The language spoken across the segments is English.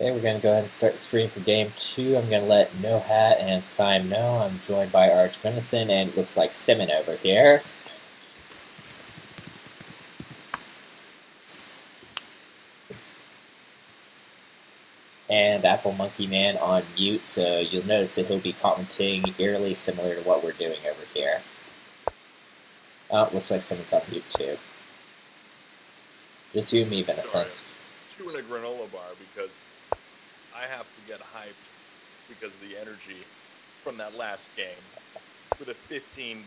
Okay, we're going to go ahead and start the stream for game 2. I'm going to let Nohat and Syme know. I'm joined by Arch Venison, and it looks like Syme over here. And Apple Monkey Man on mute, so you'll notice that he'll be commenting eerily similar to what we're doing over here. Oh, looks like Syme's on mute too. Just you and me, Venison. Chewing a granola bar because I have to get hyped because of the energy from that last game. With a 15-5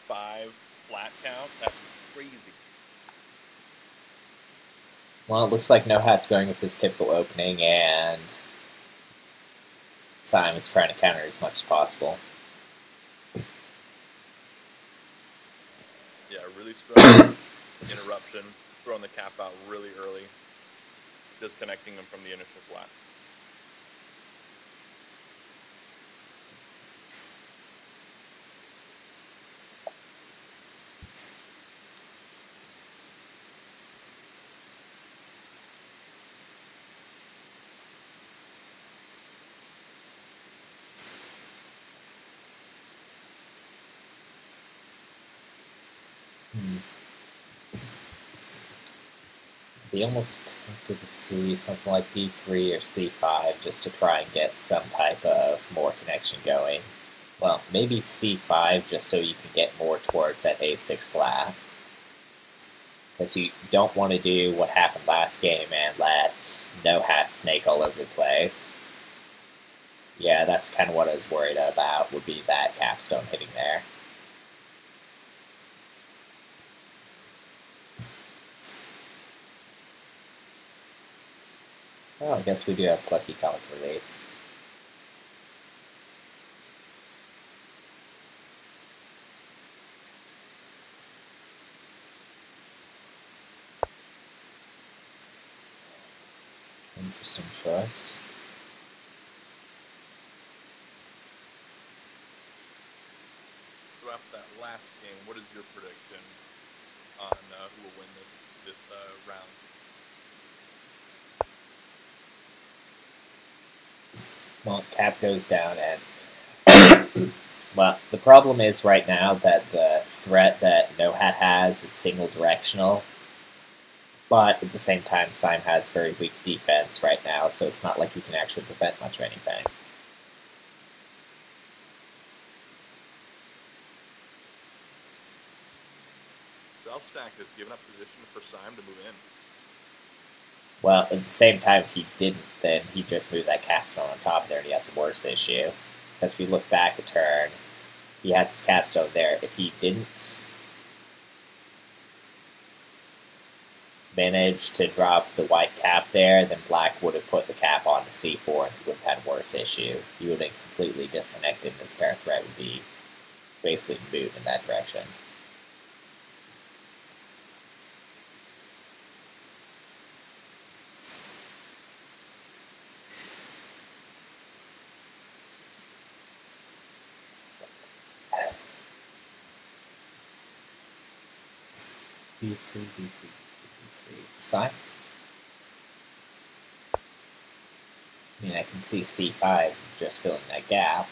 flat count, that's crazy. Well, it looks like Nohat's going with his typical opening, and Syme is trying to counter as much as possible. Yeah, really strong interruption, throwing the cap out really early, disconnecting him from the initial flat. Be almost tempted to see something like D3 or C5 just to try and get some type of more connection going. Well, maybe C5 just so you can get more towards that A6 flat. Because you don't want to do what happened last game and let Nohat snake all over the place. Yeah, that's kind of what I was worried about, would be that capstone hitting there. Well, I guess we do have Plucky Comic Relief. Interesting choice. So after that last game, what is your prediction on who will win this round? Well, cap goes down, and well, the problem is right now that the threat that Nohat has is single directional, but at the same time, Syme has very weak defense right now, so it's not like he can actually prevent much of anything. Self-stack has given up position for Syme to move in. Well, at the same time, if he didn't, then he just moved that capstone on top of there, and he has a worse issue. Because if we look back a turn, he had his capstone there. If he didn't manage to drop the white cap there, then black would have put the cap on to C4, and he would have had a worse issue. He would have been completely disconnected, and his pair threat would be basically moved in that direction. B3, B3, B3, B3. Syme? I mean, I can see C5 just filling that gap.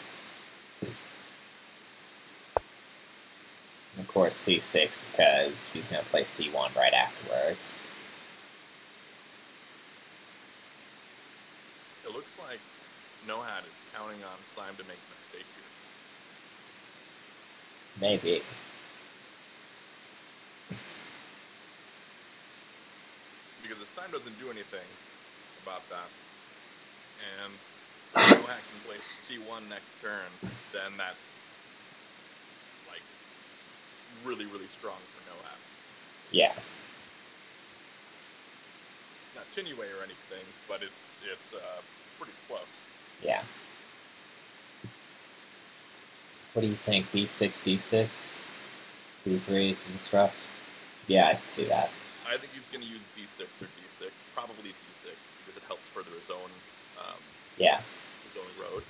And of course, C6 because he's going to play C1 right afterwards. It looks like Nohat is counting on Syme to make a mistake here. Maybe. Because if Syme doesn't do anything about that, and Nohat can place C1 next turn, then that's like really, really strong for Nohat. Yeah. Not Chinue or anything, but it's pretty close. Yeah. What do you think? B6, D6? B3 to disrupt? Yeah, I can see that. I think he's going to use B6 or D6, probably D6, because it helps further his own his own road.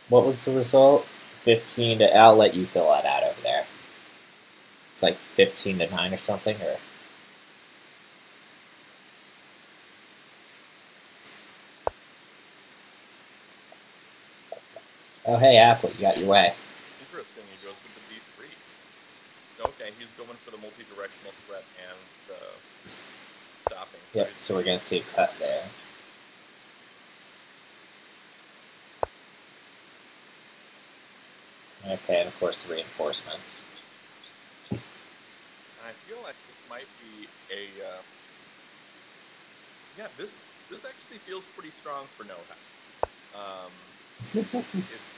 What was the result? 15 to, I'll let you fill that out over there. It's like 15 to 9 or something, or? Oh, hey, Apple, you got your way. Interesting, he goes with the D3. Okay, he's going for the multi-directional threat and stopping. Yep, so we're going to see a cut there. Okay, and of course the reinforcement. I feel like this might be a... yeah, this actually feels pretty strong for Nohat. It's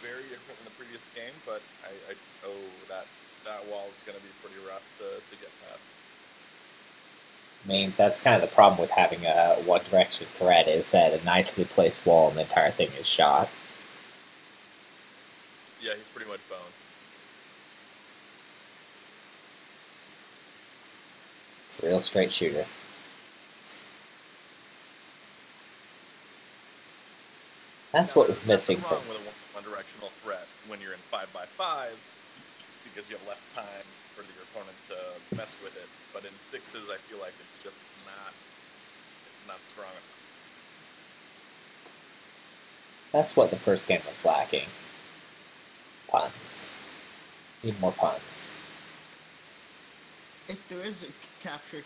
very different than the previous game, but that wall is going to be pretty rough to get past. I mean, that's kind of the problem with having a one-direction threat, is that a nicely placed wall and the entire thing is shot. Yeah, he's pretty much boned. It's a real straight shooter. That's what was missing from with a one-directional threat when you're in 5x5s, because you have less time for your opponent to mess with it. But in 6s, I feel like it's just not strong enough. That's what the first game was lacking. Puns. Need more puns. If there is a capture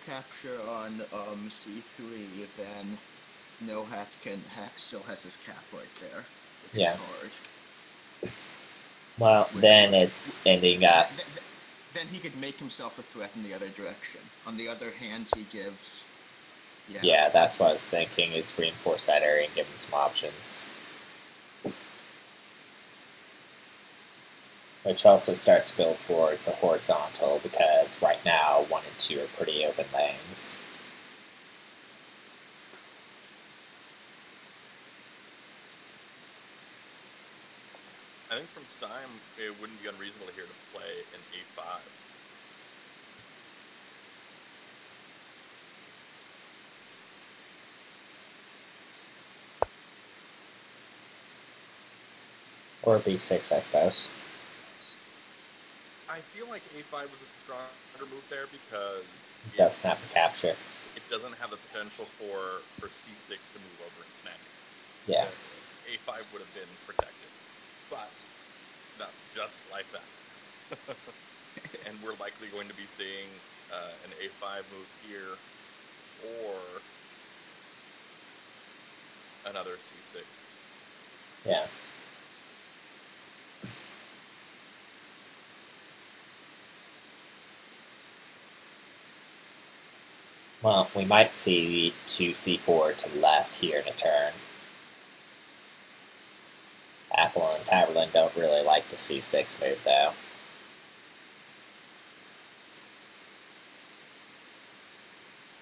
on C3, then Nohat still has his cap right there, which is hard. Well, then it's ending up... Then he could make himself a threat in the other direction. On the other hand, he gives... Yeah, that's what I was thinking, is reinforce that area and give him some options. Which also starts to build towards a horizontal, because right now 1 and 2 are pretty open lanes. I think from Syme, it wouldn't be unreasonable here to play an A5. Or B6, I suppose. I feel like A5 was a stronger move there because it doesn't have the capture. It doesn't have the potential for C6 to move over and snag it. Yeah. A5 would have been protected, but not just like that. And we're likely going to be seeing an A5 move here, or another C6. Yeah. Well, we might see 2C4 to the left here in a turn. Apple and Tamerlan don't really like the C6 move, though.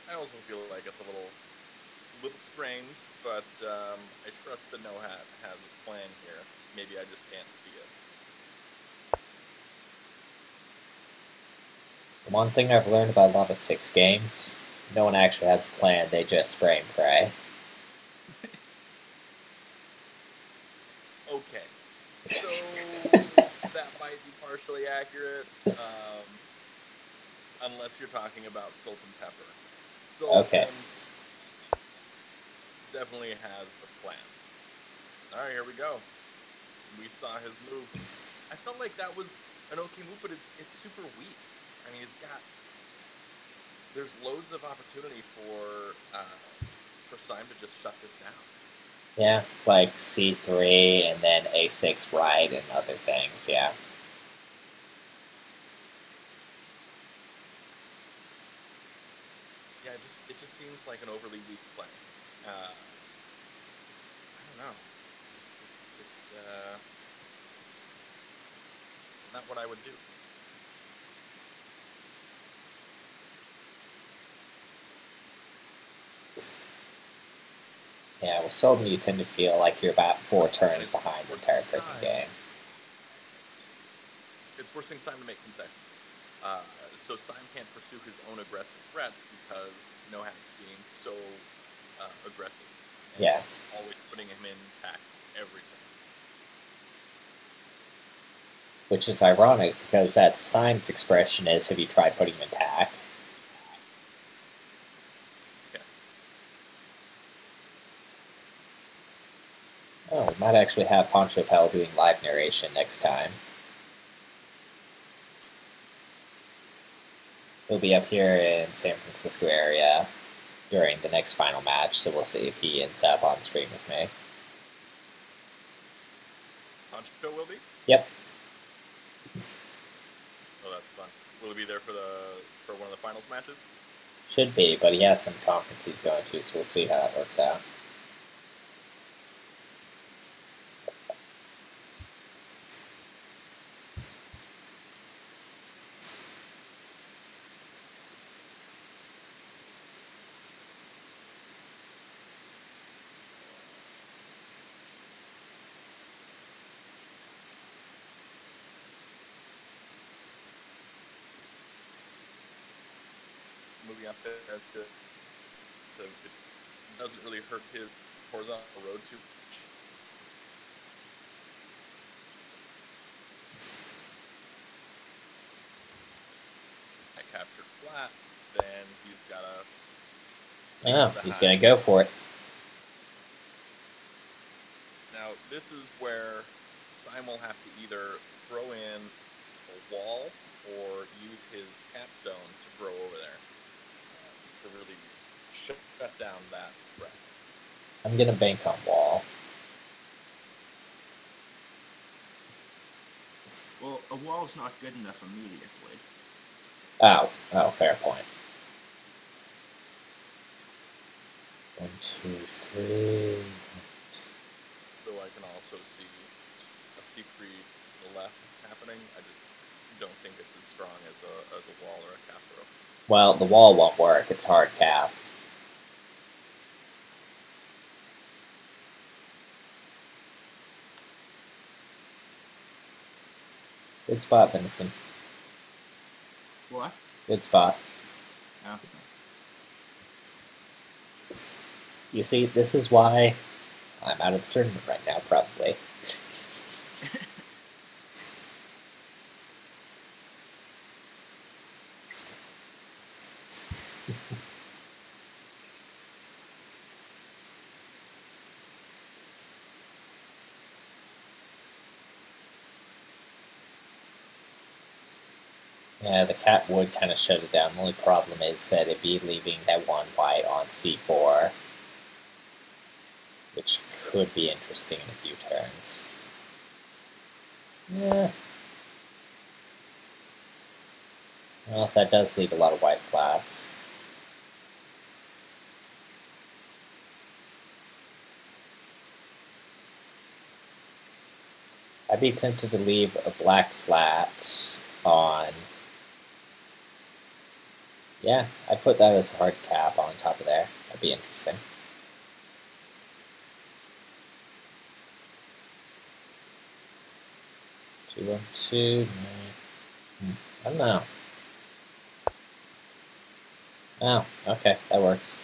I also feel like it's a little strange, but I trust that Nohat has a plan here. Maybe I just can't see it. The one thing I've learned about a lot of 6 games, no one actually has a plan, they just spray and pray. Okay. So, that might be partially accurate, unless you're talking about SultanPepper. Sultan definitely has a plan. Alright, here we go. We saw his move. I felt like that was an okay move, but it's super weak. I mean, there's loads of opportunity for Syme to just shut this down. Yeah, like C3 and then A6 right and other things, yeah. Yeah, it just seems like an overly weak play. I don't know. It's just it's not what I would do. Yeah, with Sultan you tend to feel like you're about 4 turns behind the entire freaking game. It's forcing Syme to make concessions. So Syme can't pursue his own aggressive threats because Nohat's being so aggressive. And always putting him in pack everything. Which is ironic, because that Syme's expression is, have you tried putting him in attack? Yeah. Oh, we might actually have Poncho Pal doing live narration next time. He'll be up here in San Francisco area during the next final match, so we'll see if he ends up on stream with me. Poncho will be? Yep. Oh, that's fun. Will he be there for one of the finals matches? Should be, but he has some conference he's going to, so we'll see how that works out. Moving up there so it doesn't really hurt his horizontal road too much. I captured flat, then he's gotta. Oh, he's gonna go for it. Now this is where Syme will have to either throw in a wall or use his capstone to throw over there to really shut down that threat. I'm gonna bank on wall. Well, a wall's not good enough immediately. Oh, fair point. 1, 2, 3. Though I can also see a C3 to the left happening, I just don't think it's as strong as a wall or a cap throw. Well, the wall won't work. It's hard cap. Good spot, Venison. What? Good spot. Oh. You see, this is why I'm out of the tournament right now, probably. Yeah, the cat would kind of shut it down. The only problem is that it'd be leaving that one white on c4, which could be interesting in a few turns. Yeah. Well, that does leave a lot of white flats. I'd be tempted to leave a black flat on. Yeah, I'd put that as a hard cap on top of there. That'd be interesting. Two, 1, 2. I don't know. Oh, okay, that works.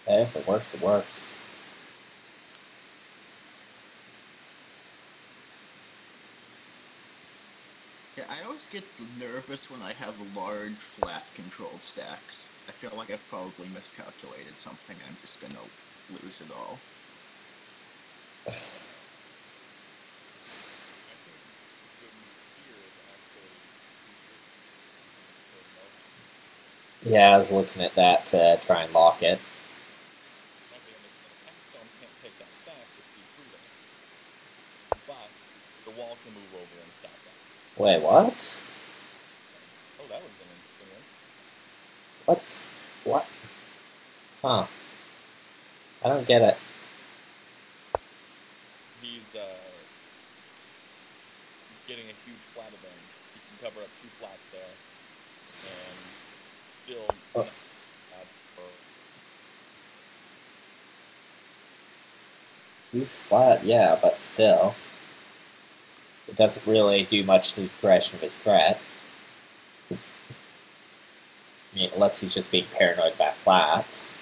Hey, if it works, it works. Yeah, I always get nervous when I have large, flat-controlled stacks. I feel like I've probably miscalculated something and I'm just gonna lose it all. Yeah, I was looking at that to try and lock it. Can't take that stack to see through there. But the wall can move over and stop that. Wait, what? Oh, that was an interesting one. What? Huh. I don't get it. He's getting a huge flat advantage. He can cover up 2 flats there and still Huge flat, yeah, but still. It doesn't really do much to the progression of his threat. I mean, unless he's just being paranoid about flats.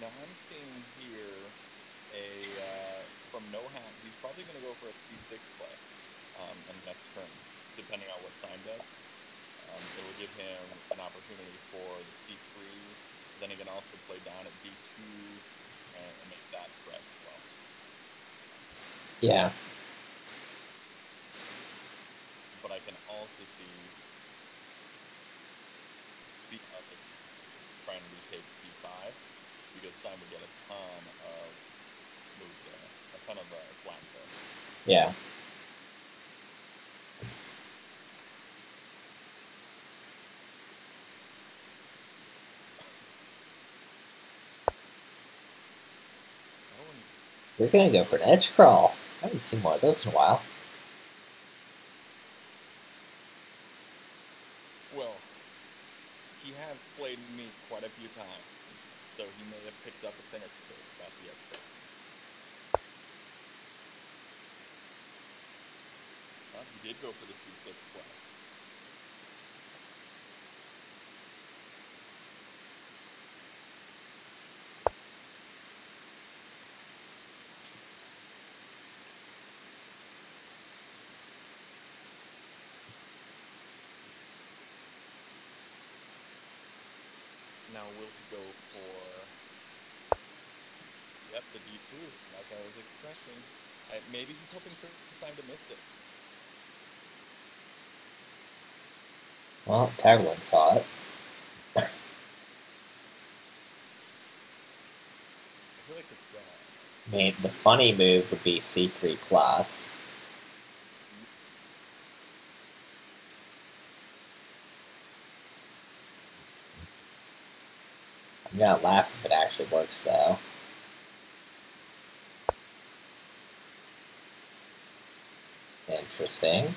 Now I'm seeing here from Nohat, he's probably going to go for a c6 play in the next turn, depending on what Syme does. It will give him an opportunity for the c3. Then he can also play down at d2 and make that threat as well. Yeah. But I can also see trying to retake c5 because Syme would get a ton of moves there, a ton of flats there. Yeah. You're gonna go for an edge crawl. I haven't seen one of those in a while. Well, he has played me quite a few times, so he may have picked up a thing or two about the edge crawl. Well, he did go for the c6 play. Now will he go for, yep, the d2, like I was expecting. Maybe he's hoping for Syme to miss it. Well, Taglin saw it. I feel like it's... I mean, the funny move would be c3 plus. I'm gonna laugh if it actually works, though. Interesting. You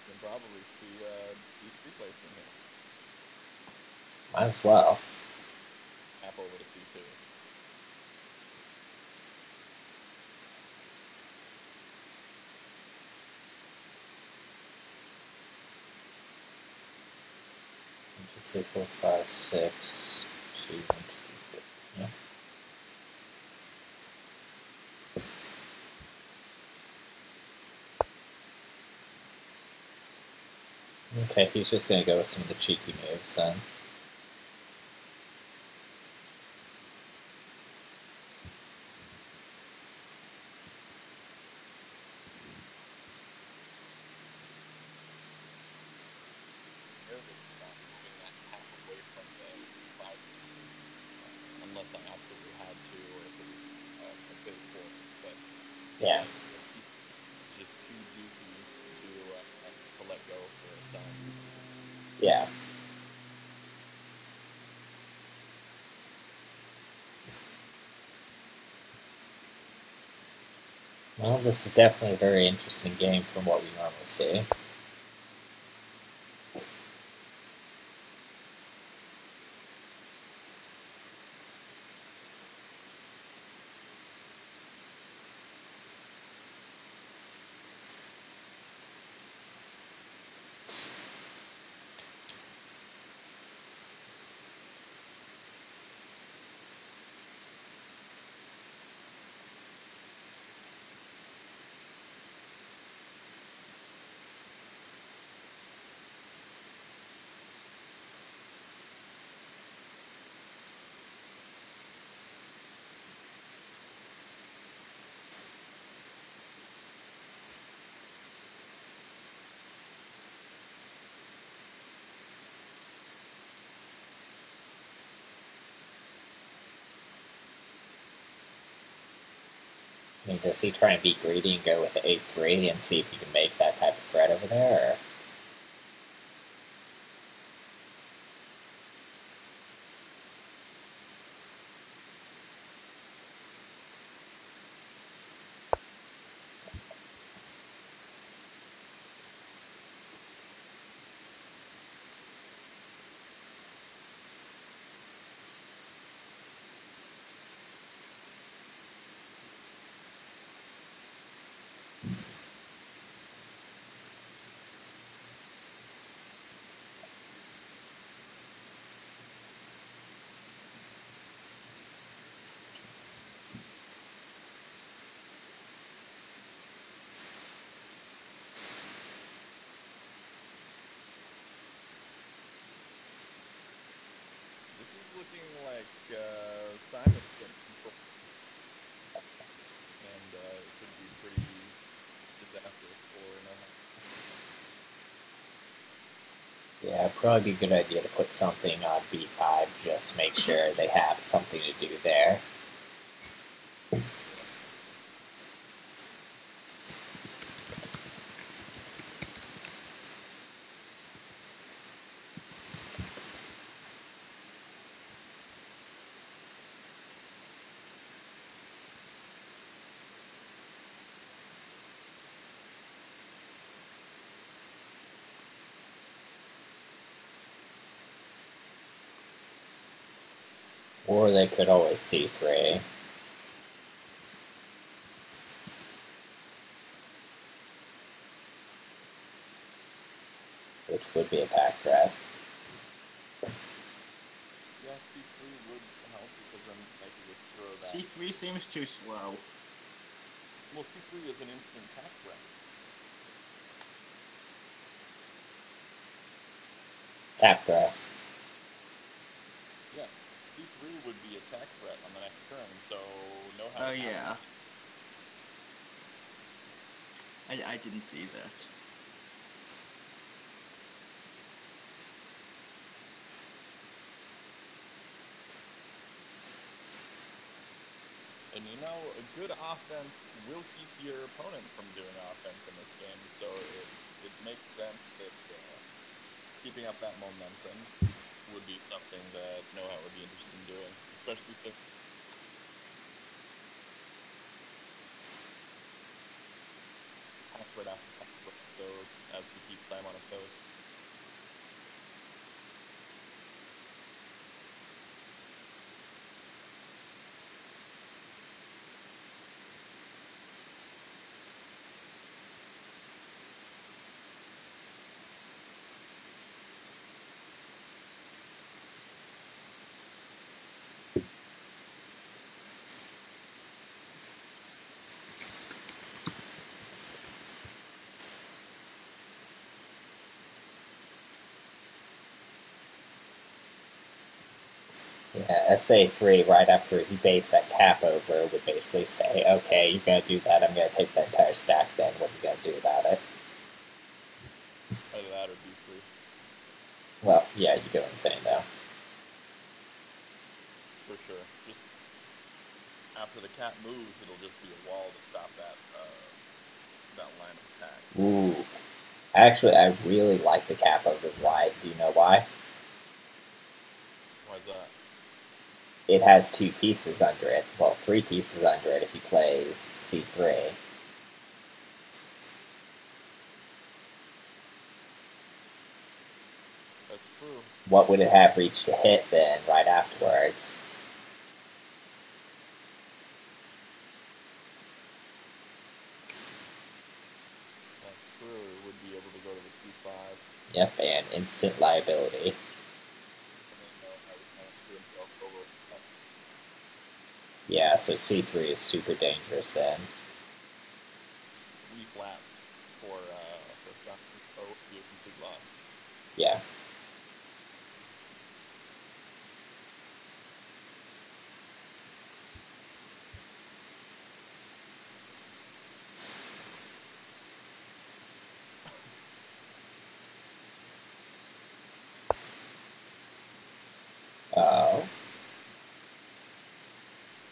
can probably see d3 placement here. Might as well. Tap over to c2. One, two, three, four, five, six. Two, 1, 2, 3, 4. Yeah. Okay, he's just going to go with some of the cheeky moves then. Nervous about moving that tap away from the c5 seat, unless I absolutely had to, or if it was a bit important. But Yeah. the c is just too juicy to let go for Syme. Yeah. Well, this is definitely a very interesting game from what we normally see. I mean, does he try and be greedy and go with a3 and see if he can make that type of threat over there? Or? is looking like Syme's getting control, and it could be pretty disastrous for NoHat. Yeah, probably be a good idea to put something on B5 just to make sure they have something to do there. Or they could always C3. Which would be attack threat. Yeah, C3 would help because then I could just throw that. C3 seems too slow. Well, C3 is an instant attack threat. Tap threat. Yeah, C3 would be attack threat on the next turn, so NoHat. Oh yeah. I didn't see that. And you know, a good offense will keep your opponent from doing offense in this game, so it makes sense that keeping up that momentum would be something that NoHat would be interested in doing, especially since attack threat after attack threat, so as to keep Syme on his toes. Yeah, SA3 right after he baits that cap over would basically say, okay, you're going to do that, I'm going to take the entire stack then, what are you going to do about it? Either that or B3. Well, yeah, you go insane though. For sure. Just after the cap moves, it'll just be a wall to stop that that line of attack. Ooh. Actually, I really like the cap over white. Do you know why? Why is that? It has 2 pieces under it. Well, 3 pieces under it if he plays C3. That's true. What would it have reached to hit then right afterwards? That's true. It would be able to go to the C5. Yep, and instant liability. And then NoHat would kind of screw himself over. Yeah, so C3 is super dangerous then. 3 flats for SultanPepper would be a complete loss. Yeah. Oh.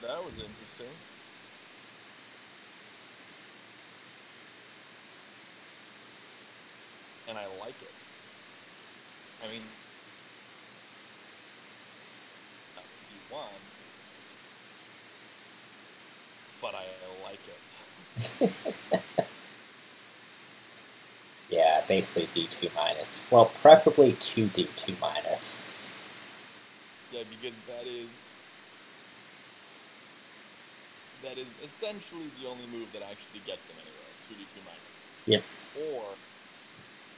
That was interesting. And I like it. I mean, he won, but I like it. Yeah, basically D2 minus. Well, preferably 2D2 minus. Yeah, because that is essentially the only move that actually gets him anywhere, 2D2 minus. Yep. Or,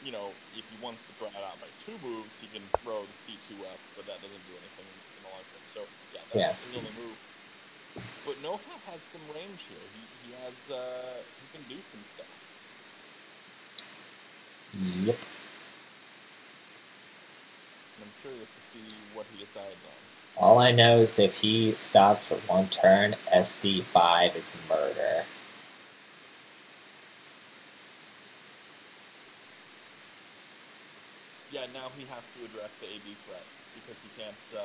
you know, if he wants to draw it out by 2 moves, he can throw the C2 up, but that doesn't do anything in the long term. So, yeah, that's his only move. But NoHat has some range here. He can do some stuff. Yep. And I'm curious to see what he decides on. All I know is if he stops for one turn, SD5 is murder. Yeah, now he has to address the AB threat because he can't do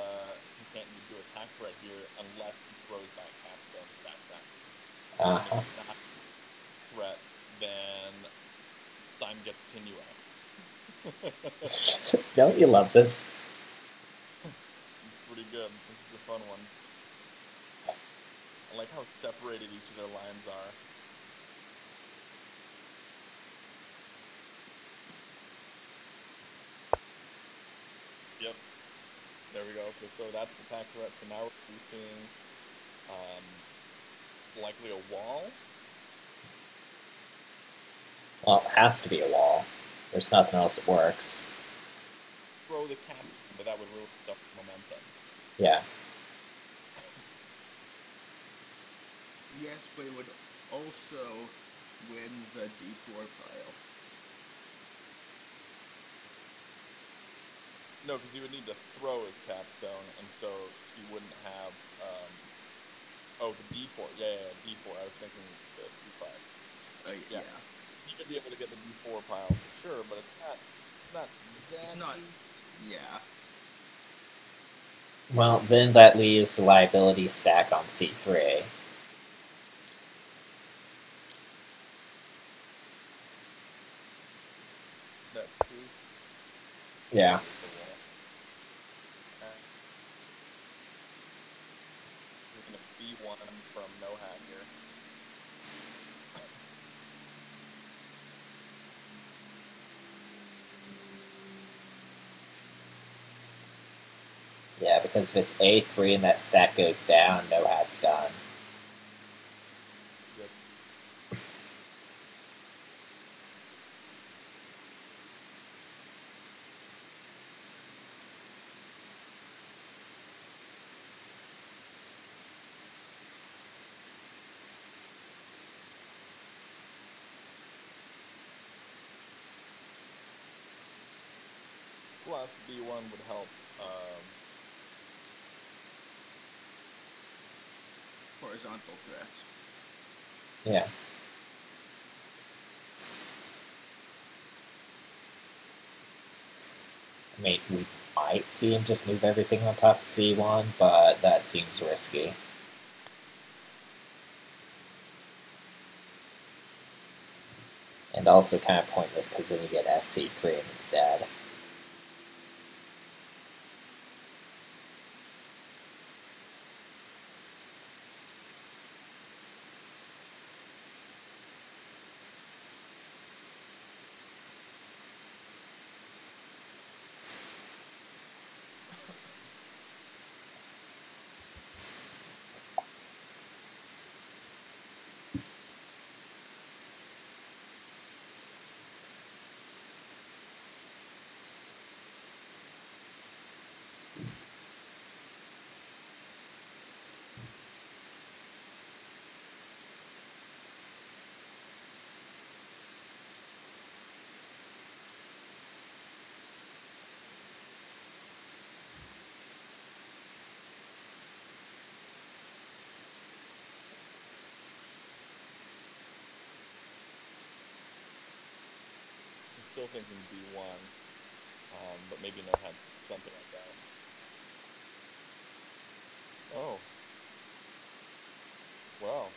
attack threat here unless he throws that capstone stack back. And if it's not threat, then Syme gets Tinue. Don't you love this? It's pretty good. This is a fun one. I like how separated each of their lines are. Yep. There we go. Okay, so that's the attack threat. So now we're seeing likely a wall. Well, it has to be a wall. There's nothing else that works. Throw the caps, but that would ruin the momentum. Yeah. Yes, but it would also win the D4 pile. No, because he would need to throw his capstone, and so he wouldn't have. Oh, the D4. Yeah, D4. I was thinking the C5. Yeah. He could be able to get the D4 pile for sure, but it's not that easy. Yeah. Well, then that leaves the liability stack on C3. That's true. Yeah. We're going to B1 from Nohat here. Yeah, because if it's A3 and that stack goes down, Nohat's done. Yep. Plus, B1 would help. Horizontal threat. Yeah. I mean, we might see him just move everything on top of C1, but that seems risky. And also kind of pointless because then you get SC3 instead. Still thinking B1, but maybe Nohat's something like that. Oh. Well.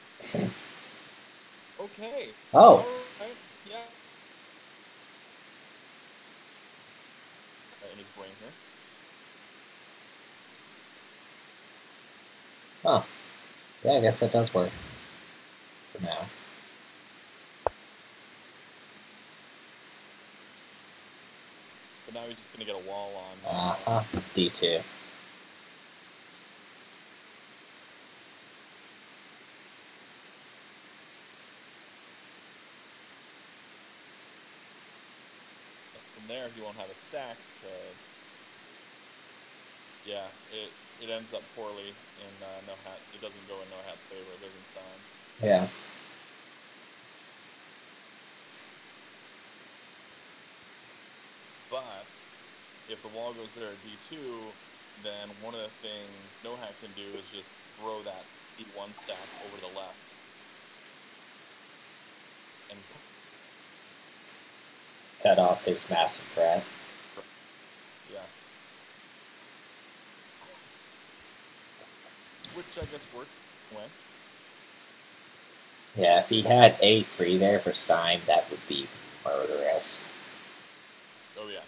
Okay. Oh. All right. Yeah. In his brain here. Huh. Yeah, I guess that does work. For now. But now he's just going to get a wall on. D2. From there, he won't have a stack to. Yeah, it ends up poorly in Nohat. It doesn't go in Nohat's favor. It goes in Syme's. Yeah. But if the wall goes there at D2, then one of the things NoHat can do is just throw that D1 stack over to the left. And cut off his massive threat. Yeah. Which I guess worked anyway. Yeah, if he had A3 there for Syme, that would be murderous. Oh yeah.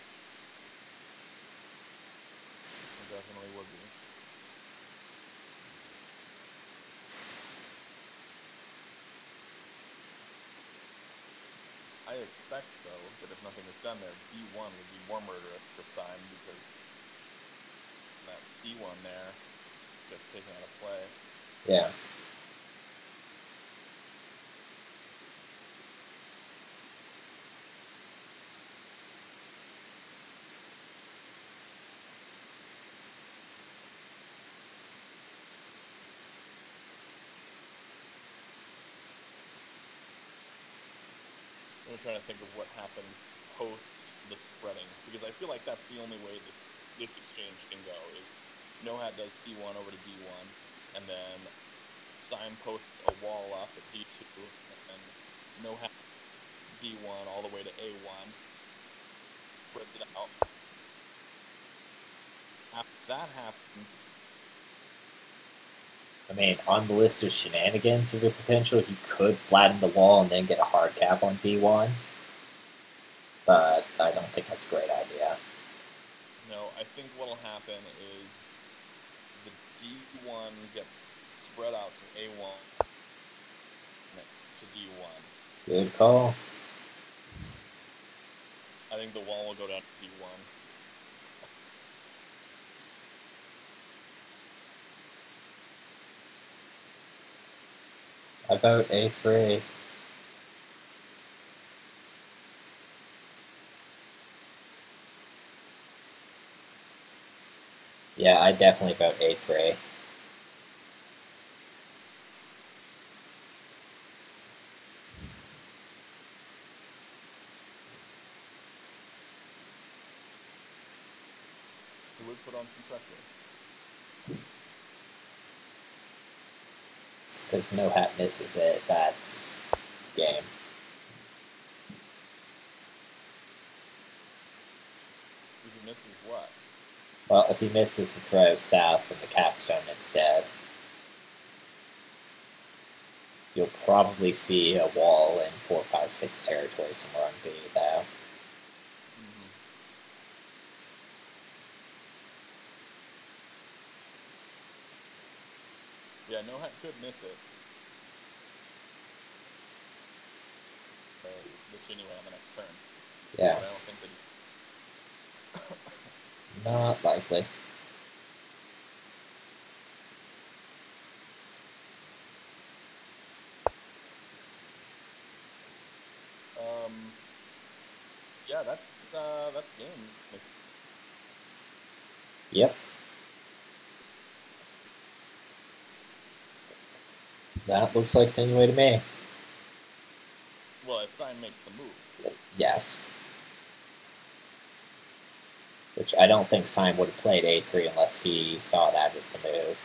It definitely would be. I expect, though, that if nothing is done there, B1 would be more murderous for Syme because that C1 there gets taken out of play. Yeah. I'm trying to think of what happens post the spreading, because I feel like that's the only way this exchange can go, is NoHat does C1 over to D1, and then Syme posts a wall up at D2, and NoHat D1 all the way to A1, spreads it out. After that happens... I mean, on the list of shenanigans of the potential, he could flatten the wall and then get a hard cap on D1. But I don't think that's a great idea. No, I think what'll happen is the D1 gets spread out to A1 to D1. Good call. I think the wall will go down to D1. I vote A3. Yeah, I definitely vote A3. It would put on some pressure. Because NoHat misses it, that's game. If he misses what? Well, if he misses the throw south and the capstone instead, you'll probably see a wall in 4, 5, 6 territory somewhere on B, though. Yeah, NoHat could miss it. Which anyway on the next turn. Yeah. But I don't think that... Not likely. Yeah, that's game. Yep. That looks like it anyway to me. Well, if Syme makes the move. Yes. Which I don't think Syme would have played A3 unless he saw that as the move.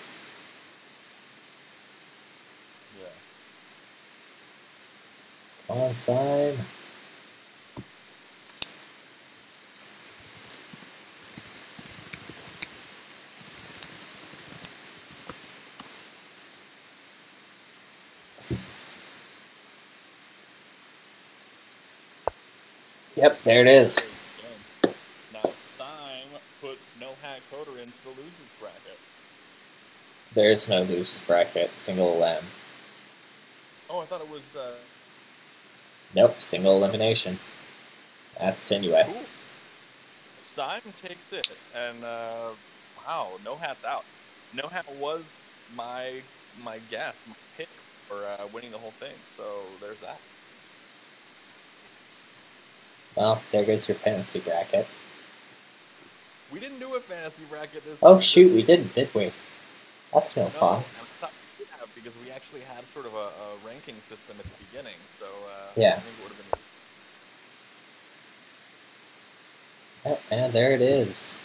Yeah. Come on, Syme. Yep, there it is. Now Syme puts NohatCoder into the losers bracket. There is no losers bracket, single elim. Oh, I thought it was... Nope, single elimination. That's Tenue. Cool. Syme takes it, and wow, NoHat's out. NoHat was my guess, my pick for winning the whole thing, so there's that. Well, there goes your fantasy bracket. We didn't do a fantasy bracket this Oh shoot, we didn't, did we? That's no fun. I thought we should have, because we actually had sort of a ranking system at the beginning, so yeah. I think it would have been... Oh, and there it is.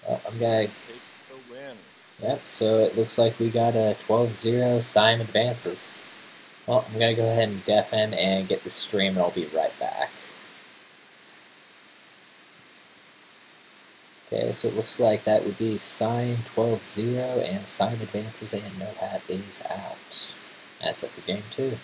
Well, I'm going to... takes the win. Yep, so it looks like we got a 12-0, Syme advances. Well, I'm going to go ahead and deafen and get the stream, and I'll be right back. Okay, so it looks like that would be Syme 12-0, and Syme advances, and Nohat is out. That's it for game 2.